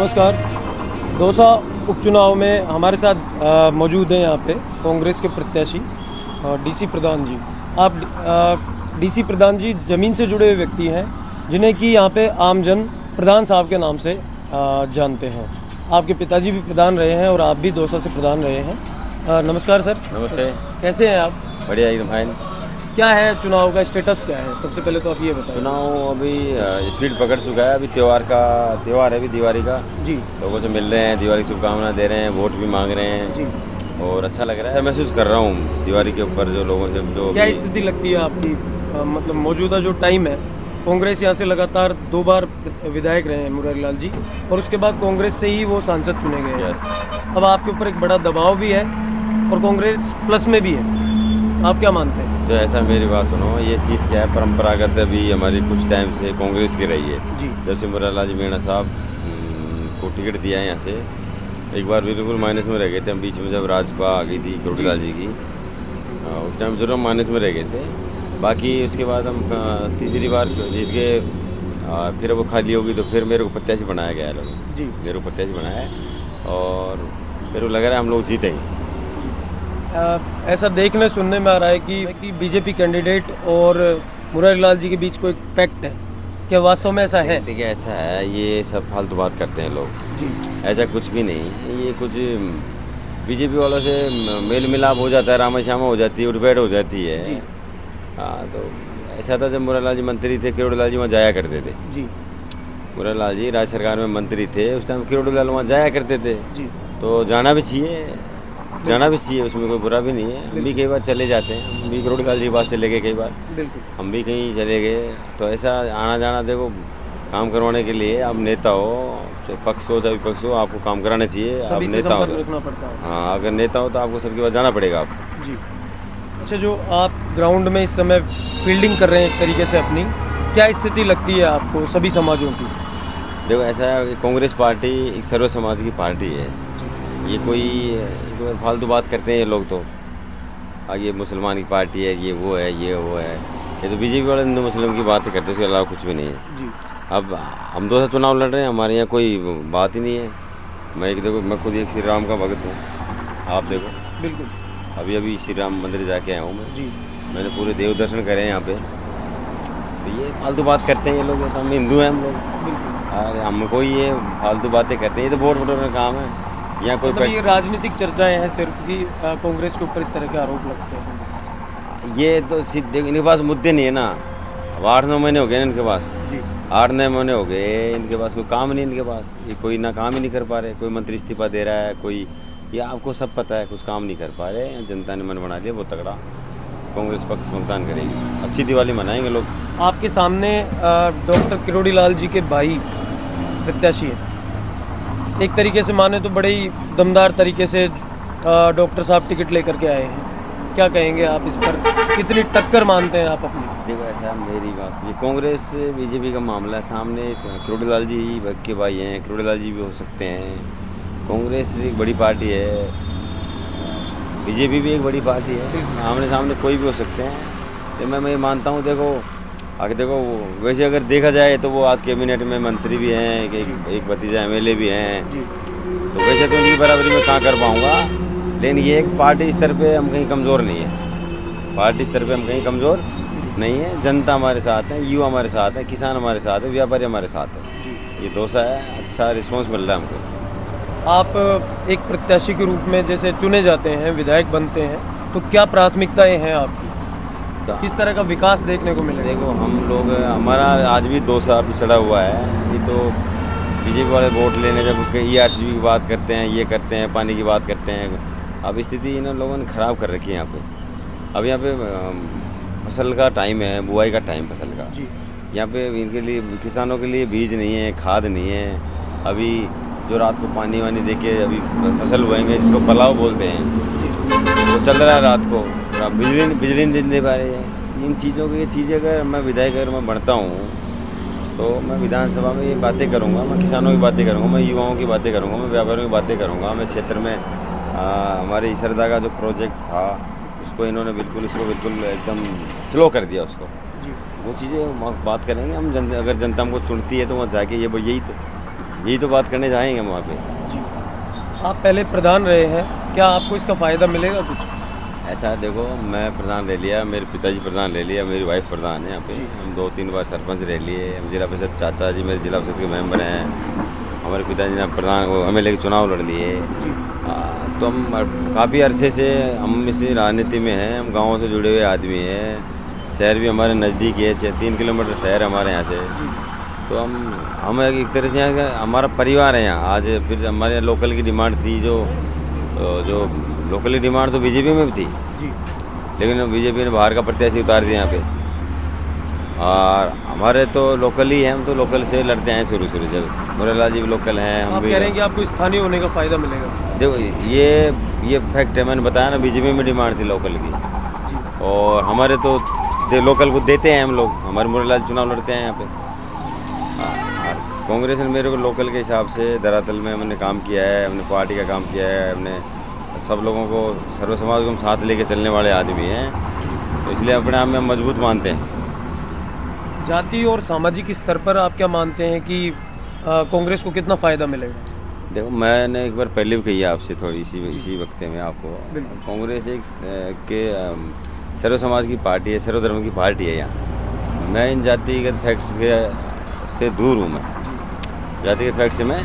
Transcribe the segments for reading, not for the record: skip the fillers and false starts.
नमस्कार। दौसा उपचुनाव में हमारे साथ मौजूद हैं यहाँ पे कांग्रेस के प्रत्याशी डीसी प्रधान जी। आप डीसी प्रधान जी ज़मीन से जुड़े हुए व्यक्ति हैं जिन्हें कि यहाँ पे आमजन प्रधान साहब के नाम से जानते हैं। आपके पिताजी भी प्रधान रहे हैं और आप भी दौसा से प्रधान रहे हैं। नमस्कार सर। नमस्ते। कैसे हैं आप? बढ़िया, एकदम फाइन। क्या है चुनाव का स्टेटस, क्या है सबसे पहले तो आप ये बताएं। चुनाव अभी स्पीड पकड़ चुका है। अभी त्यौहार है, अभी दिवाली का। जी लोगों से मिल रहे हैं, दिवाली की शुभकामनाएं दे रहे हैं, वोट भी मांग रहे हैं जी। और अच्छा लग रहा है। अच्छा महसूस कर रहा हूँ दिवाली के ऊपर जो लोगों से जो क्या स्थिति लगती है आपकी? मतलब मौजूदा जो टाइम है, कांग्रेस यहाँ से लगातार 2 बार विधायक रहे हैं मुरारी लाल जी, और उसके बाद कांग्रेस से ही वो सांसद चुने गए हैं। यस। अब आपके ऊपर एक बड़ा दबाव भी है और कांग्रेस प्लस में भी है, आप क्या मानते हैं? तो ऐसा मेरी बात सुनो, ये सीट क्या है, परंपरागत अभी हमारी कुछ टाइम से कांग्रेस की रही है। जी जब से मुरारी लाल जी मीणा साहब को टिकट दिया है यहाँ से, एक बार बिल्कुल माइनस में रह गए थे हम। बीच में जब राजपा आ गई थी करोड़ी लाल जी की, उस टाइम जरूर हम माइनस में रह गए थे। बाकी उसके बाद हम तीसरी बार जीत गए। फिर वो खाली होगी तो फिर मेरे को प्रत्याशी बनाया गया है लोगों जी। मेरे को प्रत्याशी बनाया है और मेरे को लग रहा है हम लोग जीतेंगे। ऐसा देखने सुनने में आ रहा है कि बीजेपी कैंडिडेट और मुरारी लाल जी के बीच कोई पैक्ट है, क्या वास्तव में ऐसा है? देखिए, ऐसा है, ये सब फालतू बात करते हैं लोग। जी ऐसा कुछ भी नहीं है। ये कुछ बीजेपी वालों से मेल मिलाप हो जाता है, रामा श्यामा हो जाती है, उठबैठ हो जाती है। जी हाँ, तो ऐसा था जब मुरारी लाल जी मंत्री थे, करोड़ी लाल जी वहाँ जाया करते थे। जी मुरारी लाल जी राज्य सरकार में मंत्री थे, उस टाइम करोड़ी लाल वहाँ जाया करते थे। जी। तो जाना भी चाहिए, उसमें कोई बुरा भी नहीं है। हम भी कई बार चले जाते हैं, हम भी करोड़ी लाल जी के पास चले गए कई बार, बिल्कुल। हम भी कहीं चले गए। तो ऐसा आना जाना, देखो काम करवाने के लिए आप नेता हो, चाहे पक्ष हो चाहे विपक्ष हो, आपको काम कराना चाहिए। आप सभी से नेता हो संपर्क रखना पड़ता है। हाँ, अगर नेता हो तो आपको सबके पास जाना पड़ेगा आपको। जी। अच्छा, जो आप ग्राउंड में इस समय फील्डिंग कर रहे हैं एक तरीके से अपनी, क्या स्थिति लगती है आपको सभी समाजों की? देखो, ऐसा है कि कांग्रेस पार्टी एक सर्व समाज की पार्टी है। ये कोई फालतू बात करते हैं ये लोग। तो ये मुसलमान की पार्टी है, ये वो है, ये तो बीजेपी वाले हिंदू मुस्लिम की बात करते हैं, उसके अलावा कुछ भी नहीं है। जी। अब हम 2 चुनाव लड़ रहे हैं, हमारे यहाँ कोई बात ही नहीं है। मैं खुद एक श्री राम का भक्त हूँ, आप देखो। बिल्कुल। अभी श्री राम मंदिर जाके आया हूँ मैं। जी मैंने पूरे देव दर्शन करे हैं यहाँ पे। तो ये फालतू बात करते हैं ये लोग, तो हम हिंदू हैं हम लोग। बिल्कुल। अरे हमको ये फालतू बातें करते हैं, ये तो वोट बटोरने का काम है। यहाँ कोई मतलब ये राजनीतिक चर्चाएं हैं सिर्फ कि कांग्रेस के ऊपर इस तरह के आरोप लगते हैं। ये तो सीधे इनके पास मुद्दे नहीं है ना। अब 8-9 महीने हो गए ना इनके पास, जी 8-9 महीने हो गए इनके पास कोई काम नहीं। इनके पास ये कोई ना काम ही नहीं कर पा रहे। कोई मंत्री इस्तीफा दे रहा है, कोई, ये आपको सब पता है, कुछ काम नहीं कर पा रहे। जनता ने मन बना लिया बहुत तगड़ा, कांग्रेस पक्ष मतदान करेगी, अच्छी दिवाली मनाएंगे लोग। आपके सामने डॉक्टर किरोड़ी लाल जी के भाई प्रत्याशी हैं। एक तरीके से माने तो बड़े ही दमदार तरीके से डॉक्टर साहब टिकट लेकर के आए हैं, क्या कहेंगे आप इस पर? कितनी टक्कर मानते हैं आप अपनी? देखो, ऐसा मेरी बात, ये कांग्रेस बीजेपी का मामला है। सामने करोड़ी लाल जी के भाई हैं, करोड़ी लाल जी भी हो सकते हैं। कांग्रेस एक बड़ी पार्टी है, बीजेपी भी एक बड़ी पार्टी है, आमने सामने कोई भी हो सकते हैं। तो मैं ये मानता हूँ, देखो आगे देखो, वैसे अगर देखा जाए तो वो आज कैबिनेट में मंत्री भी हैं, एक भतीजा MLA भी हैं। जी तो वैसे तो उनकी बराबरी में कहाँ कर पाऊँगा, लेकिन ये एक पार्टी स्तर पे हम कहीं कमज़ोर नहीं है। पार्टी स्तर पे हम कहीं कमज़ोर नहीं है। जनता हमारे साथ है, युवा हमारे साथ है, किसान हमारे साथ है, व्यापारी हमारे साथ है। ये दौसा है, अच्छा रिस्पॉन्स मिल रहा है हमको। आप एक प्रत्याशी के रूप में जैसे चुने जाते हैं, विधायक बनते हैं, तो क्या प्राथमिकताएं हैं आपकी? किस तरह का विकास देखने को मिलेगा? देखो, हम लोग, हमारा आज भी दौसा पिछड़ा हुआ है। ये तो बीजेपी वाले वोट लेने जब ERCB की बात करते हैं, ये करते हैं, पानी की बात करते हैं। अब स्थिति इन लोगों ने ख़राब कर रखी है यहाँ पे। अब यहाँ पे फसल का टाइम है, बुआई का टाइम फसल का। जी यहाँ पे इनके लिए, किसानों के लिए बीज नहीं है, खाद नहीं है। अभी जो रात को पानी वानी दे के अभी फसल बोएंगे, जिसको पलाव बोलते हैं, वो चल रहा है रात को। बिजली नहीं दे पा रही है। इन चीज़ों की, ये चीज़ें अगर मैं विधायक अगर मैं बनता हूँ तो मैं विधानसभा में ये बातें करूँगा, मैं किसानों की बातें करूँगा, मैं युवाओं की बातें करूँगा, मैं व्यापारियों की बातें करूँगा। मैं क्षेत्र में हमारे ईसरदा का जो प्रोजेक्ट था, उसको इन्होंने बिल्कुल एकदम स्लो कर दिया उसको। जी वो चीज़ें बात करेंगे हम। अगर जनता हमको चुनती है तो वहाँ जाके ये यही तो यही तो बात करने जाएंगे हम वहाँ पे। जी। आप पहले प्रधान रहे हैं, क्या आपको इसका फ़ायदा मिलेगा कुछ? ऐसा देखो, मैं प्रधान ले लिया, मेरे पिताजी प्रधान ले लिया, मेरी वाइफ प्रधान है यहाँ पे, हम 2-3 बार सरपंच रह लिए, हम जिला परिषद, चाचा जी मेरे जिला परिषद के मेंबर हैं, हमारे पिताजी ने प्रधान वो MLA के चुनाव लड़ लिए। तो हम काफ़ी अरसे से हम इसी राजनीति में हैं, हम गाँव से जुड़े हुए आदमी हैं, शहर भी हमारे नज़दीक है, 3 किलोमीटर शहर हमारे यहाँ से। तो हम एक तरह से यहाँ हमारा परिवार है यहाँ। आज फिर हमारे यहाँ लोकल की डिमांड थी, जो लोकल की डिमांड तो बीजेपी में भी थी, जी। लेकिन बीजेपी ने बाहर का प्रत्याशी उतार दिया यहाँ पे, और हमारे तो लोकल ही हैं, हम तो लोकल से लड़ते हैं शुरू से। मुरारलाल जी भी लोकल हैं, हम आप भी। कह रहे हैं कि आपको स्थानीय होने का फ़ायदा मिलेगा? देखो, ये फैक्ट है, मैंने बताया ना, बीजेपी में डिमांड थी लोकल की, जी। और हमारे तो लोकल को देते हैं हम लोग, हमारे मुरारलाल चुनाव लड़ते हैं यहाँ पे। और कांग्रेस ने मेरे को लोकल के हिसाब से धरातल में हमने काम किया है, हमने पार्टी का काम किया है, हमने सब लोगों को, सर्व समाज को हम साथ लेके चलने वाले आदमी हैं, तो इसलिए अपने आप में हम मजबूत मानते हैं। जाति और सामाजिक स्तर पर आप क्या मानते हैं कि कांग्रेस को कितना फ़ायदा मिलेगा? देखो, मैंने एक बार पहले भी कही है आपसे, थोड़ी इसी वक्त में आपको, बिल्कुल। कांग्रेस एक सर्व समाज की पार्टी है, सर्वधर्म की पार्टी है यहाँ। मैं इन जातिगत फैक्ट से दूर हूँ, मैं जातिगत फैक्ट से मैं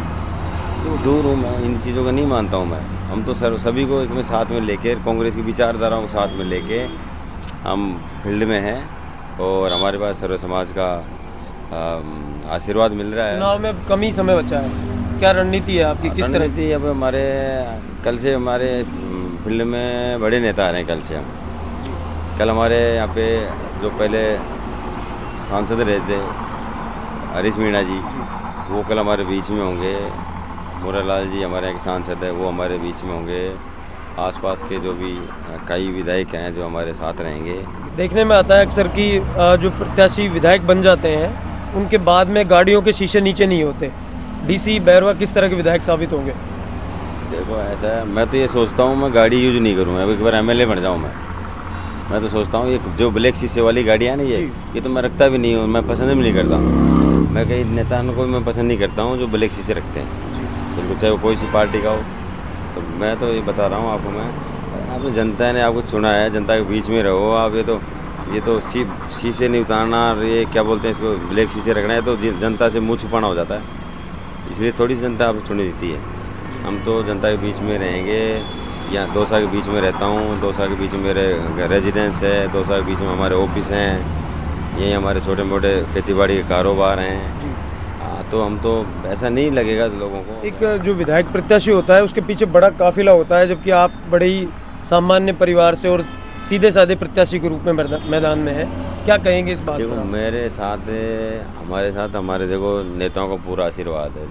दूर हूँ, मैं इन चीज़ों को नहीं मानता हूँ मैं। हम तो सभी को एक में साथ में लेके, कांग्रेस की विचारधाराओं को साथ में लेके हम फील्ड में हैं, और हमारे पास सर्व समाज का आशीर्वाद मिल रहा है। चुनाव में अब कम ही समय बचा है, क्या रणनीति है आपकी, किस तरह? रणनीति अब हमारे कल से हमारे फील्ड में बड़े नेता आ रहे हैं। कल से हम कल हमारे यहाँ पे जो पहले सांसद रहे थे हरीश मीणा जी, वो कल हमारे बीच में होंगे। मुरारलाल जी हमारे यहाँ के सांसद है, वो हमारे बीच में होंगे। आसपास के जो भी कई विधायक हैं जो हमारे साथ रहेंगे। देखने में आता है अक्सर कि जो प्रत्याशी विधायक बन जाते हैं उनके बाद में गाड़ियों के शीशे नीचे नहीं होते। DC बैरवा किस तरह के विधायक साबित होंगे? देखो, ऐसा है, मैं तो ये सोचता हूँ मैं गाड़ी यूज नहीं करूँ, एक बार MLA बन जाऊँ मैं तो सोचता हूँ ये जो ब्लैक शीशे वाली गाड़ियाँ है ना, ये तो मैं रखता भी नहीं हूँ, मैं पसंद भी नहीं करता। मैं कई नेताओं को भी मैं पसंद नहीं करता हूँ जो ब्लैक शीशे रखते हैं, बिल्कुल, चाहे वो कोई सी पार्टी का हो। तो मैं तो ये बता रहा हूँ आपको, मैं आपने जनता ने आपको चुना है, जनता के बीच में रहो आप। ये तो शीशे नहीं उतारना, ये क्या बोलते हैं इसको, ब्लैक शीशे रखना है तो जनता से मुँह छुपाना हो जाता है, इसलिए थोड़ी जनता आपको चुनी देती है। हम तो जनता के बीच में रहेंगे। यहाँ दौसा के बीच में रहता हूँ, दौसा के बीच में मेरे रेजिडेंस है, दौसा के बीच में हमारे ऑफिस हैं, यही हमारे छोटे मोटे खेतीबाड़ी के कारोबार हैं। तो हम तो ऐसा नहीं लगेगा लोगों को। एक जो विधायक प्रत्याशी होता है उसके पीछे बड़ा काफिला होता है, जबकि आप बड़े ही सामान्य परिवार से और सीधे साधे प्रत्याशी के रूप में मैदान में है, क्या कहेंगे इस बात देखो, पर? मेरे साथ हमारे देखो नेताओं का पूरा आशीर्वाद है,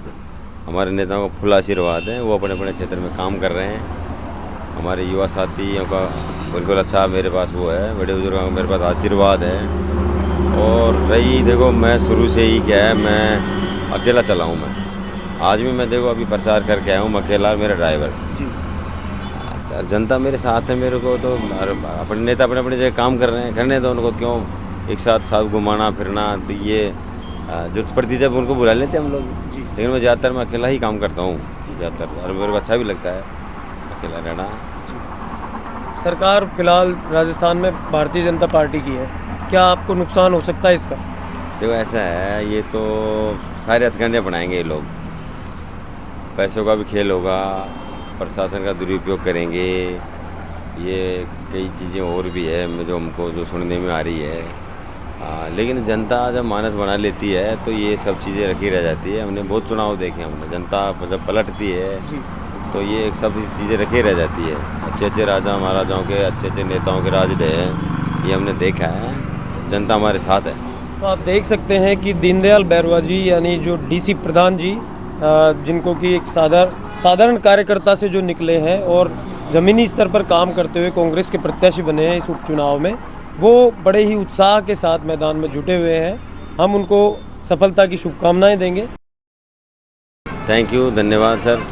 हमारे नेताओं का फुल आशीर्वाद है। वो अपने अपने क्षेत्र में काम कर रहे हैं। हमारे युवा साथियों का बिल्कुल अच्छा मेरे पास वो है, बड़े बुजुर्गों का मेरे पास आशीर्वाद है। और रही देखो, मैं शुरू से ही क्या है, मैं अकेला चला हूँ। मैं आज भी मैं देखो अभी प्रचार करके आया हूँ, मैं अकेला और मेरा ड्राइवर। जनता मेरे साथ है, मेरे को तो अपने नेता अपने अपने जगह काम कर रहे हैं, करने दो उनको, क्यों एक साथ घुमाना फिरना। तो ये जरूरत पड़ती जब उनको बुला लेते हम लोग, लेकिन मैं ज़्यादातर मैं अकेला ही काम करता हूँ ज़्यादातर, और मेरे को अच्छा भी लगता है अकेला रहना। सरकार फिलहाल राजस्थान में भारतीय जनता पार्टी की है, क्या आपको नुकसान हो सकता है इसका? देखो, ऐसा है, ये तो सारे हथकंडे बनाएंगे ये लोग, पैसों का भी खेल होगा, प्रशासन का दुरुपयोग करेंगे, ये कई चीज़ें और भी है जो हमको जो सुनने में आ रही है। लेकिन जनता जब मानस बना लेती है तो ये सब चीज़ें रखी रह जाती है। हमने बहुत चुनाव देखे, हमने जनता जब पलटती है तो ये सब चीज़ें रखी रह जाती है। अच्छे अच्छे राजा महाराजाओं के, अच्छे अच्छे नेताओं के राज रहे, ये हमने देखा है, जनता हमारे साथ है। तो आप देख सकते हैं कि दीनदयाल बैरवा जी यानी जो DC प्रधान जी, जिनको कि एक साधारण कार्यकर्ता से जो निकले हैं और ज़मीनी स्तर पर काम करते हुए कांग्रेस के प्रत्याशी बने हैं इस उपचुनाव में, वो बड़े ही उत्साह के साथ मैदान में जुटे हुए हैं। हम उनको सफलता की शुभकामनाएं देंगे। थैंक यू, धन्यवाद सर।